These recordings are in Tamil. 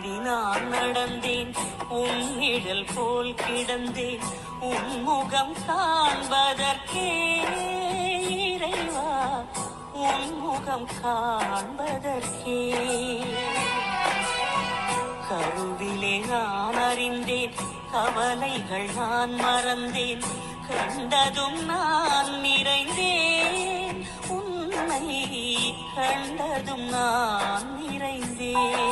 வழி நான் நடந்தேன், உன் நிழல் போல் கிடந்தேன், உன்முகம் காண்பதற்கே இறைவா, உன்முகம் காண்பதற்கே. கருவிலே நான் அறிந்தேன், கவலைகள் நான் மறந்தேன், கண்டதும் நான் நிறைந்தேன், உன்னை கண்டதும் நான் நிறைந்தேன்.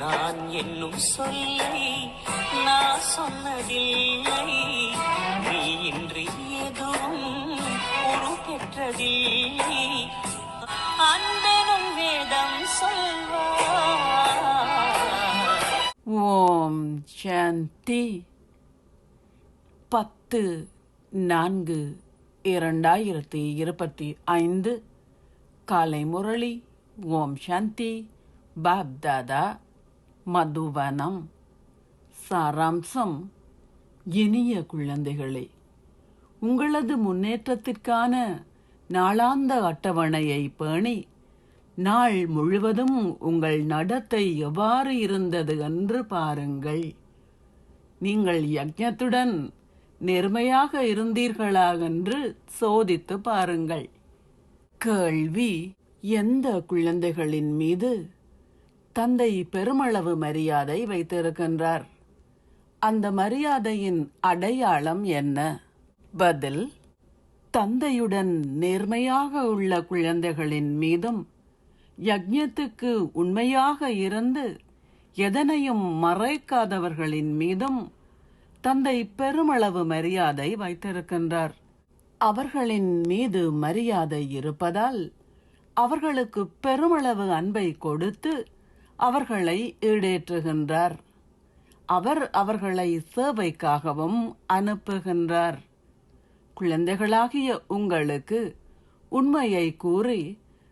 நான் என்னும் சொல்லை நான் சொன்னதில்லை, நீ இன்றி எதுவும் உருப்பெற்றதில்லை, அன்பெனும் வேதம் சொல்வார். ஓம் சாந்தி. 10/4/2025 காலை முரளி. ஓம் சாந்தி. பாப்தாதா மதுவனம். சாராம்சம். இனிய குழந்தைகளே, உங்களது முன்னேற்றத்திற்கான நாளாந்த அட்டவணையை பேணி நாள் முழுவதும் உங்கள் நடத்தை எவ்வாறு இருந்தது என்று பாருங்கள். நீங்கள் யஜ்ஞத்துடன் நேர்மையாக இருந்தீர்களா என்று சோதித்து பாருங்கள். கேள்வி: எந்த குழந்தைகளின் மீது தந்தை பெருமளவு மரியாதை வைத்திருக்கின்றார்? அந்த மரியாதையின் அடையாளம் என்ன? பதில்: தந்தையுடன் நேர்மையாக உள்ள குழந்தைகளின் மீதும் யஜ்ஞத்துக்கு உண்மையாக இருந்து எதனையும் மறைக்காதவர்களின் மீதும் தந்தை பெருமளவு மரியாதை வைத்திருக்கின்றார். அவர்களின் மீது மரியாதை இருப்பதால் அவர்களுக்கு பெருமளவு அன்பை கொடுத்து அவர்களை ஈடேற்றுகின்றார். அவர் அவர்களை சேவைக்காகவும் அனுப்புகின்றார். குழந்தைகளாகிய உங்களுக்கு உண்மையை கூறி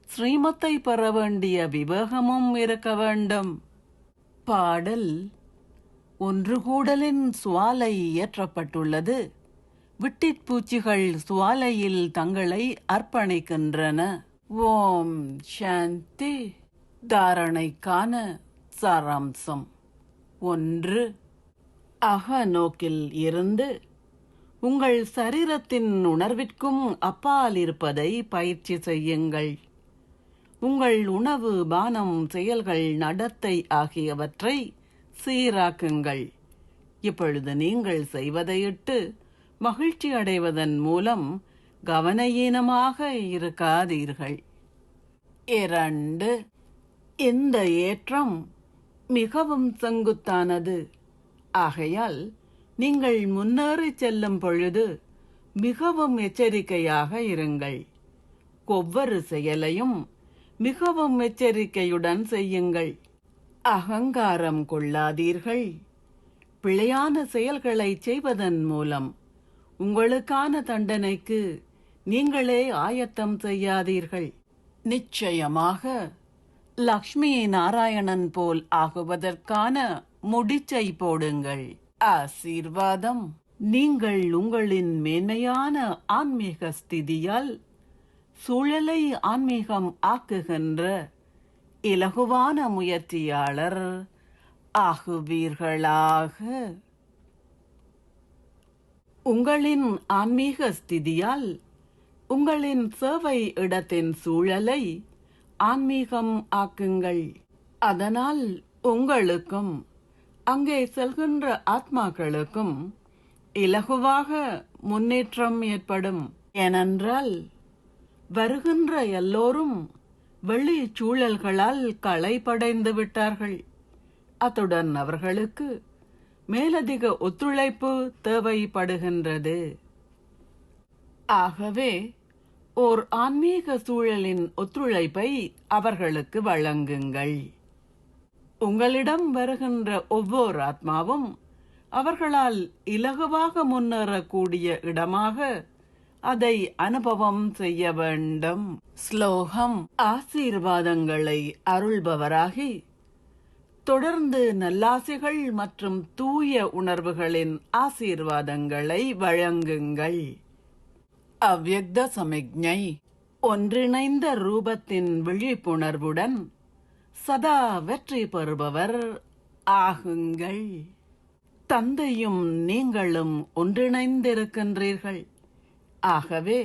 ஸ்ரீமத்தை பெற வேண்டிய விவேகமும் இருக்க வேண்டும். பாடல்: ஒன்று கூடலின் சுவாலை ஏற்றப்பட்டுள்ளது, விட்டிற்பூச்சிகள் சுவாலையில் தங்களை அர்ப்பணிக்கின்றன. ஓம் சாந்தி. தாரணைக்கான சாராம்சம். 1. அகநோக்கில் இருந்து உங்கள் சரீரத்தின் உணர்விற்கும் அப்பால் இருப்பதை பயிற்சி செய்யுங்கள். உங்கள் உணவு, பானம், செயல்கள், நடத்தை ஆகியவற்றை சீராக்குங்கள். இப்பொழுது நீங்கள் செய்வதையிட்டு மகிழ்ச்சி அடைவதன் மூலம் கவனயீனமாக இருக்காதீர்கள். 2. இந்த ஏற்றம் மிகவும் செங்குத்தானது. ஆகையால் நீங்கள் முன்னேறி செல்லும் பொழுது மிகவும் எச்சரிக்கையாக இருங்கள். ஒவ்வொரு செயலையும் மிகவும் எச்சரிக்கையுடன் செய்யுங்கள். அகங்காரம் கொள்ளாதீர்கள். பிழையான செயல்களை செய்வதன் மூலம் உங்களுக்கான தண்டனைக்கு நீங்களே ஆயத்தம் செய்யாதீர்கள். நிச்சயமாக லக்ஷ்மி நாராயணன் போல் ஆகுவதற்கான முடிச்சை போடுங்கள். ஆசீர்வாதம். நீங்கள் உங்களின் மேன்மையான ஆன்மீக ஸ்திதியால் சூழலை ஆன்மீகம் ஆக்குகின்ற இலகுவான முயற்சியாளர் ஆகுவீர்களாக. உங்களின் ஆன்மீக ஸ்திதியால் உங்களின் சேவை இடத்தின் சூழலை ஆன்மீகம் ஆக்குங்கள். அதனால் உங்களுக்கும் அங்கே செல்கின்ற ஆத்மாக்களுக்கும் இலகுவாக முன்னேற்றம் ஏற்படும். ஏனென்றால் வருகின்ற எல்லோரும் வெளி சூழல்களால் களைப்படைந்து விட்டார்கள். அத்துடன் அவர்களுக்கு மேலதிக ஒத்துழைப்பு தேவைப்படுகின்றது. ஆகவே ஓர் ஆன்மீக சூழலின் ஒத்துழைப்பை அவர்களுக்கு வழங்குங்கள். உங்களிடம் வருகின்ற ஒவ்வொரு ஆத்மாவும் அவர்களால் இலகுவாக முன்னேறக்கூடிய இடமாக அதை அனுபவம் செய்ய வேண்டும். ஸ்லோகம். ஆசீர்வாதங்களை அருள்பவராகி தொடர்ந்து நல்லாசிகள் மற்றும் தூய உணர்வுகளின் ஆசீர்வாதங்களை வழங்குங்கள். அவ்யக்த சமிக்ஞை. ஒன்றிணைந்த ரூபத்தின் விழிப்புணர்வுடன் சதா வெற்றி பெறுபவர் ஆகுங்கள். தந்தையும் நீங்களும் ஒன்றிணைந்திருக்கின்றீர்கள். ஆகவே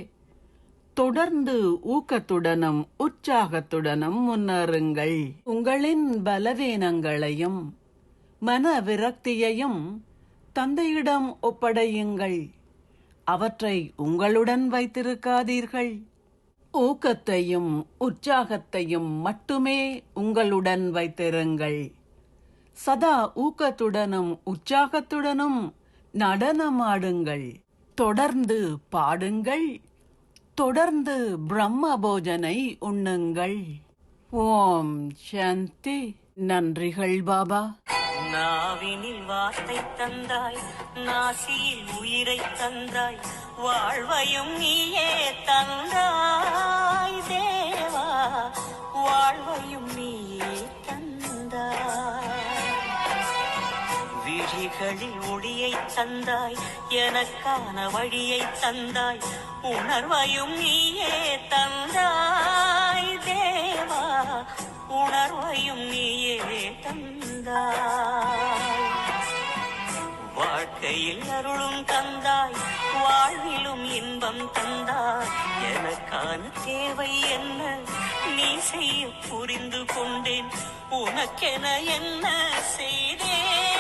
தொடர்ந்து ஊக்கத்துடனும் உற்சாகத்துடனும் முன்னேறுங்கள். உங்களின் பலவீனங்களையும் மன விரக்தியையும் தந்தையிடம் ஒப்படையுங்கள். அவற்றை உங்களுடன் வைத்திருக்காதீர்கள். ஊக்கத்தையும் உற்சாகத்தையும் மட்டுமே உங்களுடன் வைத்திருங்கள். சதா ஊக்கத்துடனும் உற்சாகத்துடனும் நடனமாடுங்கள். தொடர்ந்து பாடுங்கள். தொடர்ந்து பிரம்ம போஜனை உண்ணுங்கள். ஓம் சாந்தி. நன்றிகள் பாபா. நாவினில் வார்த்தை தந்தாய், நாசியில் உயிரை தந்தாய், வாழ்வையும் நீயே தந்தாய் தேவா, வாழ்வையும் நீயே தந்தாய். விழிகளில் ஒளியை தந்தாய், எனக்கான வழியை தந்தாய், உணர்வையும் நீயே தந்தாய் தேவா, உணர்வையும் நீயே தந்தாய். வாழ்க்கையில் அருளும் தந்தாய், வாழ்விலும் இன்பம் தந்தாய். எனக்கான தேவை என்ன நீ செய்ய புரிந்து கொண்டேன், உனக்கென என்ன செய்தேன்.